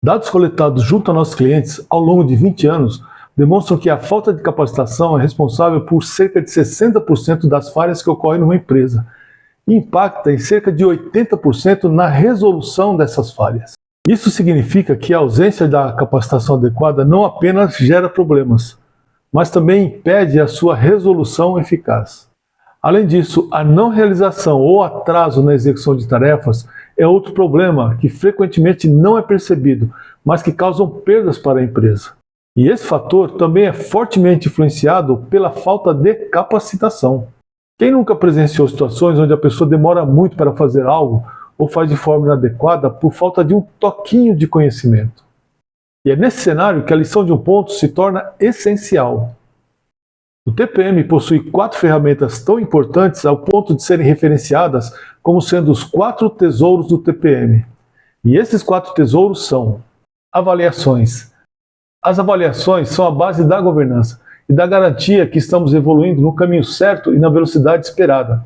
Dados coletados junto a nossos clientes ao longo de 20 anos demonstram que a falta de capacitação é responsável por cerca de 60% das falhas que ocorrem numa empresa e impacta em cerca de 80% na resolução dessas falhas. Isso significa que a ausência da capacitação adequada não apenas gera problemas, mas também impede a sua resolução eficaz. Além disso, a não realização ou atraso na execução de tarefas é outro problema que frequentemente não é percebido, mas que causam perdas para a empresa. E esse fator também é fortemente influenciado pela falta de capacitação. Quem nunca presenciou situações onde a pessoa demora muito para fazer algo ou faz de forma inadequada por falta de um toquinho de conhecimento? E é nesse cenário que a lição de um ponto se torna essencial. O TPM possui 4 ferramentas tão importantes ao ponto de serem referenciadas como sendo os 4 tesouros do TPM. E esses 4 tesouros são: avaliações. As avaliações são a base da governança e da garantia que estamos evoluindo no caminho certo e na velocidade esperada.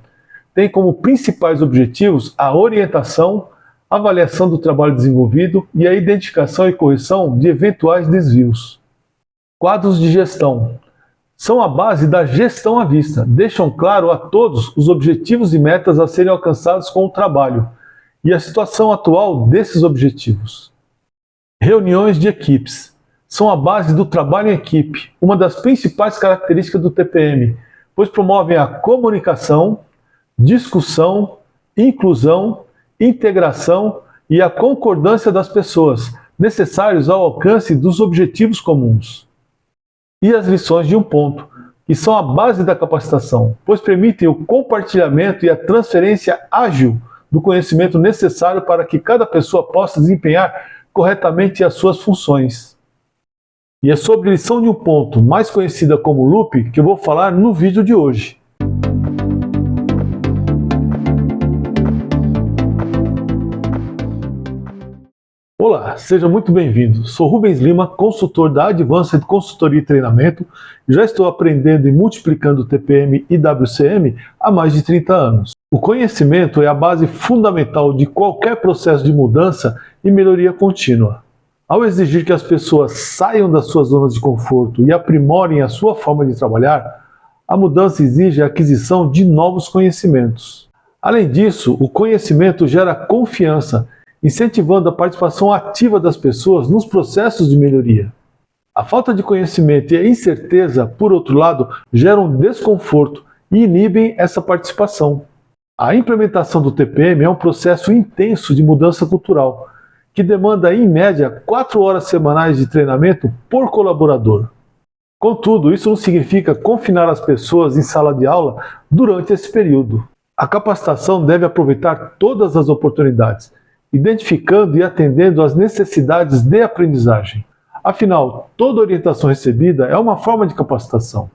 Tem como principais objetivos a orientação, a avaliação do trabalho desenvolvido e a identificação e correção de eventuais desvios. Quadros de gestão. São a base da gestão à vista, deixam claro a todos os objetivos e metas a serem alcançados com o trabalho e a situação atual desses objetivos. Reuniões de equipes. São a base do trabalho em equipe, uma das principais características do TPM, pois promovem a comunicação, discussão, inclusão, integração e a concordância das pessoas, necessários ao alcance dos objetivos comuns. E as lições de um ponto, que são a base da capacitação, pois permitem o compartilhamento e a transferência ágil do conhecimento necessário para que cada pessoa possa desempenhar corretamente as suas funções. E é sobre lição de um ponto, mais conhecida como Loop, que eu vou falar no vídeo de hoje. Olá, seja muito bem-vindo. Sou Rubens Lima, consultor da Advanced Consultoria e Treinamento. Já estou aprendendo e multiplicando TPM e WCM há mais de 30 anos. O conhecimento é a base fundamental de qualquer processo de mudança e melhoria contínua. Ao exigir que as pessoas saiam das suas zonas de conforto e aprimorem a sua forma de trabalhar, a mudança exige a aquisição de novos conhecimentos. Além disso, o conhecimento gera confiança, incentivando a participação ativa das pessoas nos processos de melhoria. A falta de conhecimento e a incerteza, por outro lado, geram desconforto e inibem essa participação. A implementação do TPM é um processo intenso de mudança cultural, que demanda, em média, 4 horas semanais de treinamento por colaborador. Contudo, isso não significa confinar as pessoas em sala de aula durante esse período. A capacitação deve aproveitar todas as oportunidades, identificando e atendendo às necessidades de aprendizagem. Afinal, toda orientação recebida é uma forma de capacitação.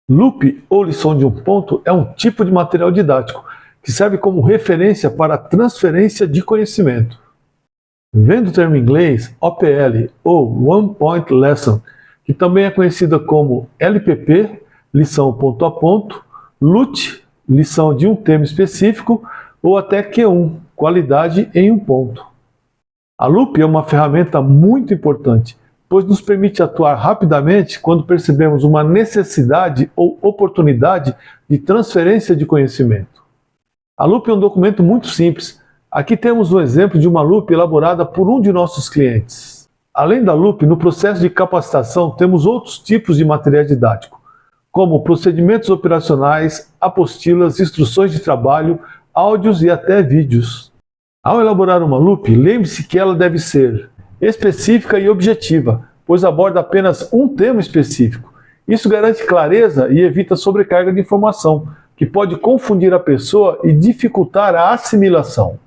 Loop, ou lição de um ponto, é um tipo de material didático que serve como referência para a transferência de conhecimento. Vem do termo inglês OPL, ou One Point Lesson, que também é conhecida como LPP, lição ponto a ponto, LUT, lição de um tema específico, ou até Q1, qualidade em um ponto. A Loop é uma ferramenta muito importante, pois nos permite atuar rapidamente quando percebemos uma necessidade ou oportunidade de transferência de conhecimento. A Loop é um documento muito simples. Aqui temos um exemplo de uma Loop elaborada por um de nossos clientes. Além da Loop, no processo de capacitação temos outros tipos de material didático, como procedimentos operacionais, apostilas, instruções de trabalho, áudios e até vídeos. Ao elaborar uma Loop, lembre-se que ela deve ser específica e objetiva, pois aborda apenas um tema específico. Isso garante clareza e evita sobrecarga de informação, que pode confundir a pessoa e dificultar a assimilação.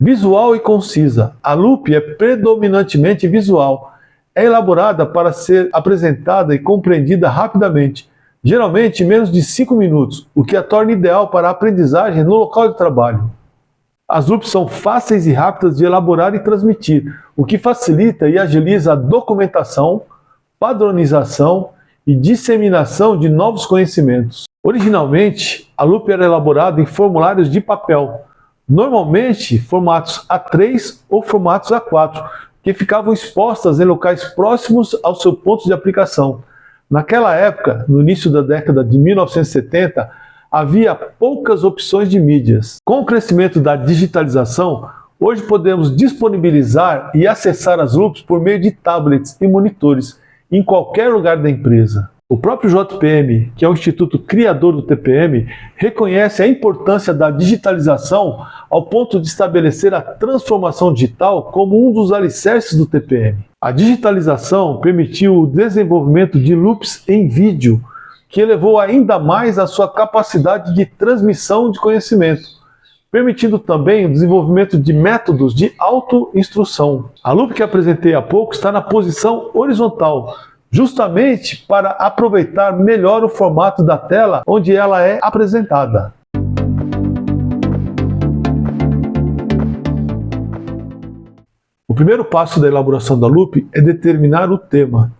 Visual e concisa. A Loop é predominantemente visual. É elaborada para ser apresentada e compreendida rapidamente, geralmente em menos de 5 minutos, o que a torna ideal para a aprendizagem no local de trabalho. As Loops são fáceis e rápidas de elaborar e transmitir, o que facilita e agiliza a documentação, padronização e disseminação de novos conhecimentos. Originalmente, a loop era elaborada em formulários de papel, normalmente formatos A3 ou formatos A4, que ficavam expostas em locais próximos ao seu ponto de aplicação. Naquela época, no início da década de 1970, havia poucas opções de mídias. Com o crescimento da digitalização, hoje podemos disponibilizar e acessar as loops por meio de tablets e monitores, em qualquer lugar da empresa. O próprio JPM, que é o instituto criador do TPM, reconhece a importância da digitalização ao ponto de estabelecer a transformação digital como um dos alicerces do TPM. A digitalização permitiu o desenvolvimento de loops em vídeo, que elevou ainda mais a sua capacidade de transmissão de conhecimento, permitindo também o desenvolvimento de métodos de autoinstrução. A loop que apresentei há pouco está na posição horizontal, justamente para aproveitar melhor o formato da tela onde ela é apresentada. O primeiro passo da elaboração da loop é determinar o tema,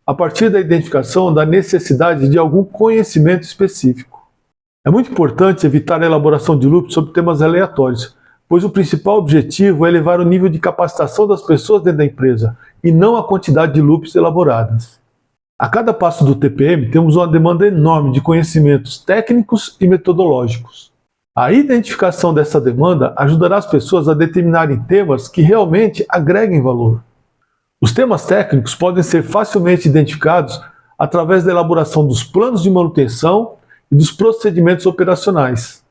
a partir da identificação da necessidade de algum conhecimento específico. É muito importante evitar a elaboração de loops sobre temas aleatórios, pois o principal objetivo é elevar o nível de capacitação das pessoas dentro da empresa, e não a quantidade de loops elaboradas. A cada passo do TPM temos uma demanda enorme de conhecimentos técnicos e metodológicos. A identificação dessa demanda ajudará as pessoas a determinarem temas que realmente agreguem valor. Os temas técnicos podem ser facilmente identificados através da elaboração dos planos de manutenção e dos procedimentos operacionais.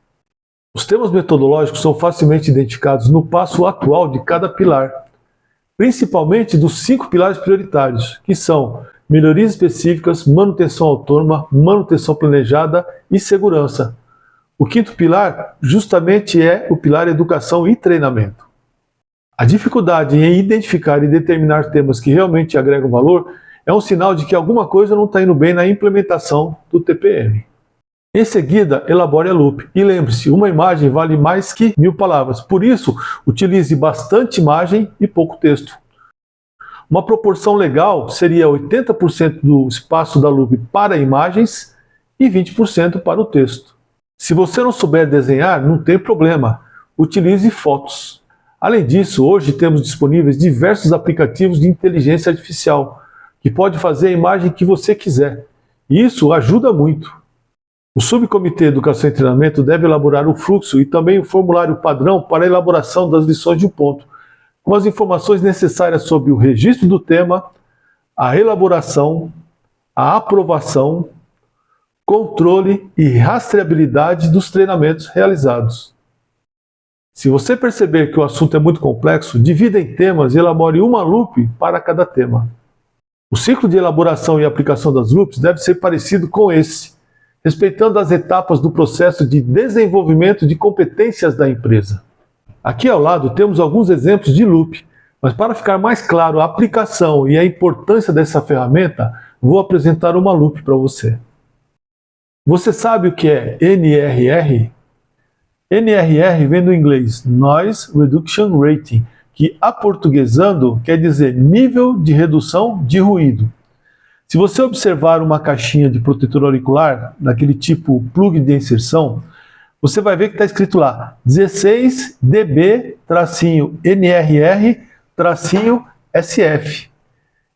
Os temas metodológicos são facilmente identificados no passo atual de cada pilar, principalmente dos 5 pilares prioritários, que são melhorias específicas, manutenção autônoma, manutenção planejada e segurança. O 5º pilar justamente é o pilar educação e treinamento. A dificuldade em identificar e determinar temas que realmente agregam valor é um sinal de que alguma coisa não está indo bem na implementação do TPM. Em seguida, elabore a loop. E lembre-se, uma imagem vale mais que 1000 palavras. Por isso, utilize bastante imagem e pouco texto. Uma proporção legal seria 80% do espaço da loop para imagens e 20% para o texto. Se você não souber desenhar, não tem problema. Utilize fotos. Além disso, hoje temos disponíveis diversos aplicativos de inteligência artificial, que pode fazer a imagem que você quiser. E isso ajuda muito. O Subcomitê Educação e Treinamento deve elaborar o fluxo e também o formulário padrão para a elaboração das lições de um ponto, com as informações necessárias sobre o registro do tema, a elaboração, a aprovação, controle e rastreabilidade dos treinamentos realizados. Se você perceber que o assunto é muito complexo, divida em temas e elabore uma loop para cada tema. O ciclo de elaboração e aplicação das loops deve ser parecido com esse, respeitando as etapas do processo de desenvolvimento de competências da empresa. Aqui ao lado temos alguns exemplos de loop, mas para ficar mais claro a aplicação e a importância dessa ferramenta, vou apresentar uma loop para você. Você sabe o que é NRR? NRR vem do inglês Noise Reduction Rating, que aportuguesando quer dizer nível de redução de ruído. Se você observar uma caixinha de protetor auricular, daquele tipo plug de inserção, você vai ver que está escrito lá 16 dB-NRR-SF.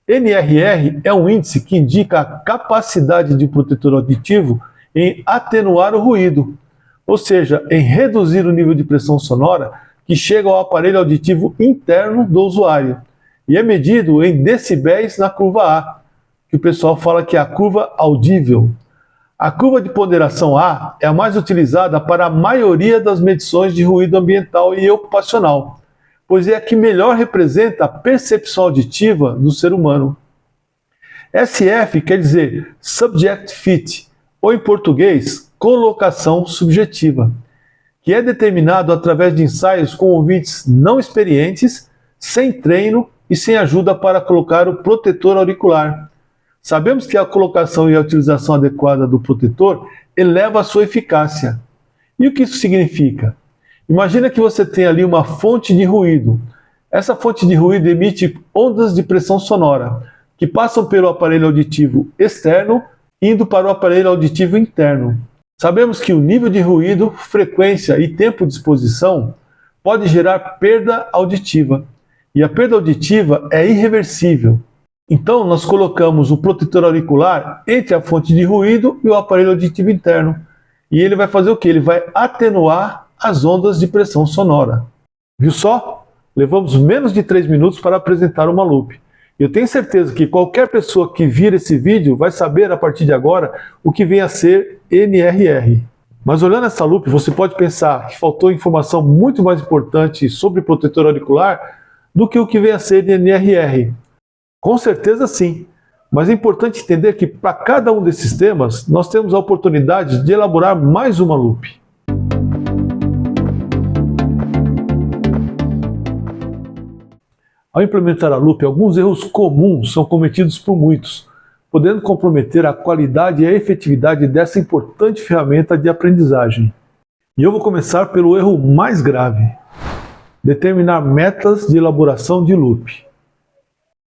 NRR é um índice que indica a capacidade de um protetor auditivo em atenuar o ruído, ou seja, em reduzir o nível de pressão sonora que chega ao aparelho auditivo interno do usuário, e é medido em decibéis na curva A, que o pessoal fala que é a curva audível. A curva de ponderação A é a mais utilizada para a maioria das medições de ruído ambiental e ocupacional, pois é a que melhor representa a percepção auditiva do ser humano. SF quer dizer Subject Fit, ou em português, colocação subjetiva, que é determinado através de ensaios com ouvintes não experientes, sem treino e sem ajuda para colocar o protetor auricular. Sabemos que a colocação e a utilização adequada do protetor eleva a sua eficácia. E o que isso significa? Imagina que você tem ali uma fonte de ruído. Essa fonte de ruído emite ondas de pressão sonora, que passam pelo aparelho auditivo externo, indo para o aparelho auditivo interno. Sabemos que o nível de ruído, frequência e tempo de exposição pode gerar perda auditiva. E a perda auditiva é irreversível. Então, nós colocamos o protetor auricular entre a fonte de ruído e o aparelho auditivo interno. E ele vai fazer o quê? Ele vai atenuar as ondas de pressão sonora. Viu só? Levamos menos de 3 minutos para apresentar uma loop. Eu tenho certeza que qualquer pessoa que vir esse vídeo vai saber a partir de agora o que vem a ser NRR. Mas olhando essa loop, você pode pensar que faltou informação muito mais importante sobre protetor auricular do que o que vem a ser NRR. Com certeza sim, mas é importante entender que para cada um desses temas, nós temos a oportunidade de elaborar mais uma loop. Ao implementar a loop, alguns erros comuns são cometidos por muitos, podendo comprometer a qualidade e a efetividade dessa importante ferramenta de aprendizagem. E eu vou começar pelo erro mais grave: determinar metas de elaboração de loop.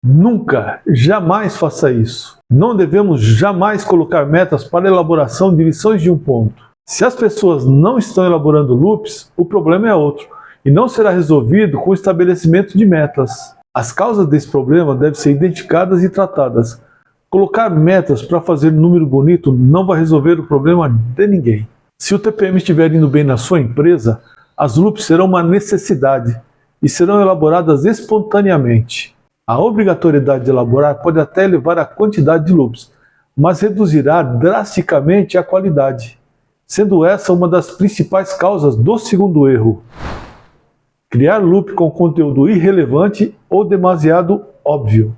Nunca, jamais faça isso. Não devemos jamais colocar metas para a elaboração de lições de um ponto. Se as pessoas não estão elaborando loops, o problema é outro, e não será resolvido com o estabelecimento de metas. As causas desse problema devem ser identificadas e tratadas. Colocar metas para fazer número bonito não vai resolver o problema de ninguém. Se o TPM estiver indo bem na sua empresa, as loops serão uma necessidade e serão elaboradas espontaneamente. A obrigatoriedade de elaborar pode até elevar a quantidade de loops, mas reduzirá drasticamente a qualidade, sendo essa uma das principais causas do segundo erro: criar loop com conteúdo irrelevante ou demasiado óbvio.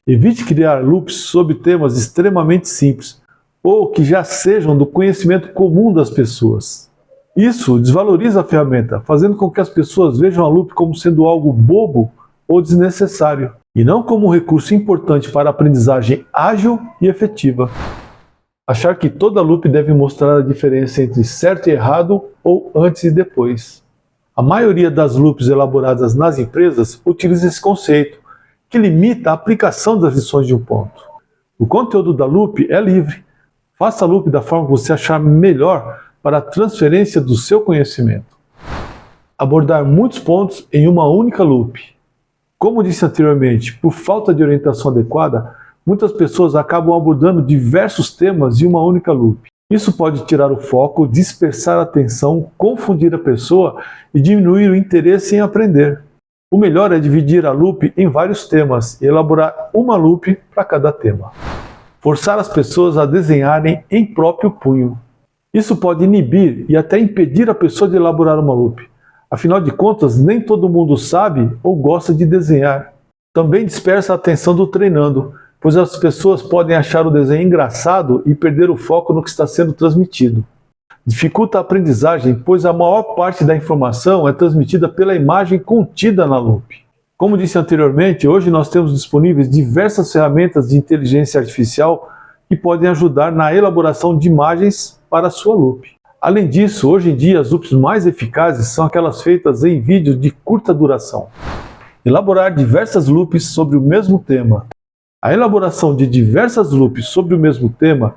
Evite criar loops sobre temas extremamente simples ou que já sejam do conhecimento comum das pessoas. Isso desvaloriza a ferramenta, fazendo com que as pessoas vejam a loop como sendo algo bobo ou desnecessário, e não como um recurso importante para a aprendizagem ágil e efetiva. Achar que toda loop deve mostrar a diferença entre certo e errado ou antes e depois. A maioria das loops elaboradas nas empresas utiliza esse conceito, que limita a aplicação das lições de um ponto. O conteúdo da loop é livre. Faça a loop da forma que você achar melhor para a transferência do seu conhecimento. Abordar muitos pontos em uma única loop. Como disse anteriormente, por falta de orientação adequada, muitas pessoas acabam abordando diversos temas em uma única loop. Isso pode tirar o foco, dispersar a atenção, confundir a pessoa e diminuir o interesse em aprender. O melhor é dividir a loop em vários temas e elaborar uma loop para cada tema. Forçar as pessoas a desenharem em próprio punho. Isso pode inibir e até impedir a pessoa de elaborar uma loop. Afinal de contas, nem todo mundo sabe ou gosta de desenhar. Também dispersa a atenção do treinando, pois as pessoas podem achar o desenho engraçado e perder o foco no que está sendo transmitido. Dificulta a aprendizagem, pois a maior parte da informação é transmitida pela imagem contida na loop. Como disse anteriormente, hoje nós temos disponíveis diversas ferramentas de inteligência artificial que podem ajudar na elaboração de imagens para a sua loop. Além disso, hoje em dia as loops mais eficazes são aquelas feitas em vídeos de curta duração. Elaborar diversas loops sobre o mesmo tema. A elaboração de diversas loops sobre o mesmo tema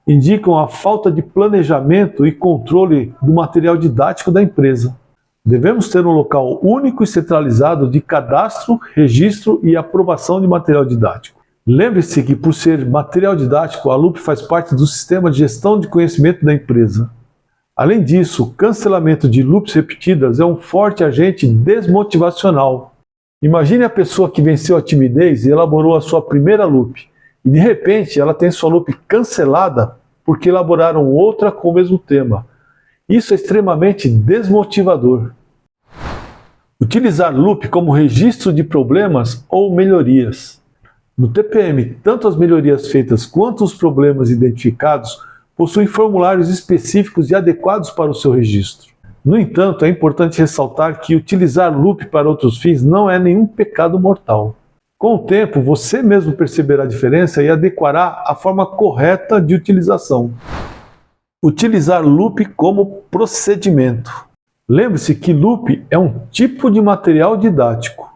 indicam a falta de planejamento e controle do material didático da empresa. Devemos ter um local único e centralizado de cadastro, registro e aprovação de material didático. Lembre-se que, por ser material didático, a loop faz parte do sistema de gestão de conhecimento da empresa. Além disso, o cancelamento de loops repetidas é um forte agente desmotivacional. Imagine a pessoa que venceu a timidez e elaborou a sua primeira loop, e de repente ela tem sua loop cancelada porque elaboraram outra com o mesmo tema. Isso é extremamente desmotivador. Utilizar loop como registro de problemas ou melhorias. No TPM, tanto as melhorias feitas quanto os problemas identificados possuem formulários específicos e adequados para o seu registro. No entanto, é importante ressaltar que utilizar loop para outros fins não é nenhum pecado mortal. Com o tempo, você mesmo perceberá a diferença e adequará a forma correta de utilização. Utilizar loop como procedimento. Lembre-se que loop é um tipo de material didático.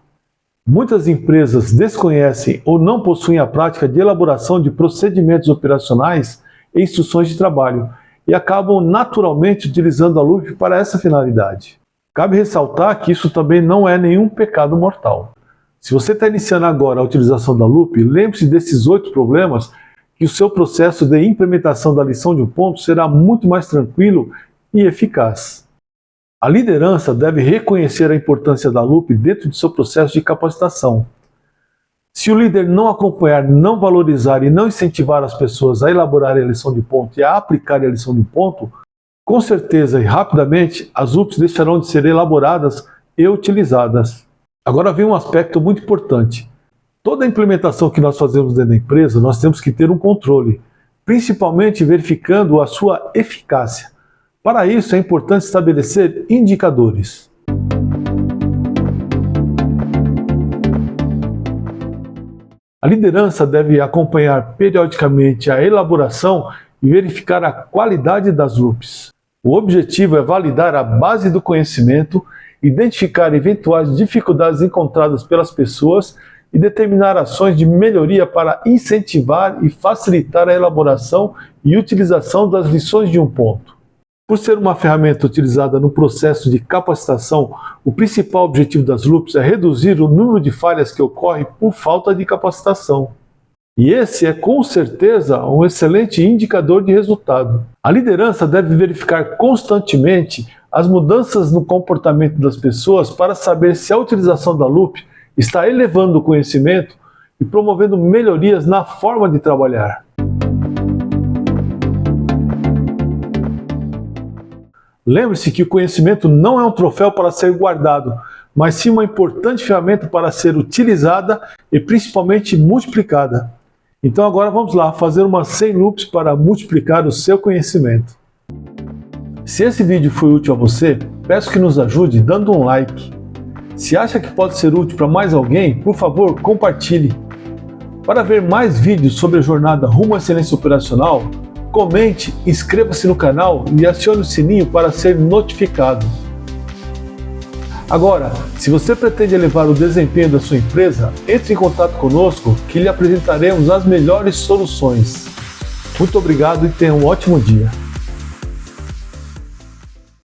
Muitas empresas desconhecem ou não possuem a prática de elaboração de procedimentos operacionais e instruções de trabalho, e acabam naturalmente utilizando a loop para essa finalidade. Cabe ressaltar que isso também não é nenhum pecado mortal. Se você está iniciando agora a utilização da loop, lembre-se desses 8 problemas que o seu processo de implementação da lição de um ponto será muito mais tranquilo e eficaz. A liderança deve reconhecer a importância da loop dentro de seu processo de capacitação. Se o líder não acompanhar, não valorizar e não incentivar as pessoas a elaborarem a lição de ponto e a aplicarem a lição de ponto, com certeza e rapidamente as loops deixarão de ser elaboradas e utilizadas. Agora vem um aspecto muito importante. Toda a implementação que nós fazemos dentro da empresa, nós temos que ter um controle, principalmente verificando a sua eficácia. Para isso é importante estabelecer indicadores. A liderança deve acompanhar periodicamente a elaboração e verificar a qualidade das loops. O objetivo é validar a base do conhecimento, identificar eventuais dificuldades encontradas pelas pessoas e determinar ações de melhoria para incentivar e facilitar a elaboração e utilização das lições de um ponto. Por ser uma ferramenta utilizada no processo de capacitação, o principal objetivo das loops é reduzir o número de falhas que ocorre por falta de capacitação. E esse é com certeza um excelente indicador de resultado. A liderança deve verificar constantemente as mudanças no comportamento das pessoas para saber se a utilização da loop está elevando o conhecimento e promovendo melhorias na forma de trabalhar. Lembre-se que o conhecimento não é um troféu para ser guardado, mas sim uma importante ferramenta para ser utilizada e principalmente multiplicada. Então agora vamos lá fazer umas 100 loops para multiplicar o seu conhecimento. Se esse vídeo foi útil a você, peço que nos ajude dando um like. Se acha que pode ser útil para mais alguém, por favor, compartilhe. Para ver mais vídeos sobre a jornada rumo à excelência operacional, comente, inscreva-se no canal e acione o sininho para ser notificado. Agora, se você pretende elevar o desempenho da sua empresa, entre em contato conosco que lhe apresentaremos as melhores soluções. Muito obrigado e tenha um ótimo dia.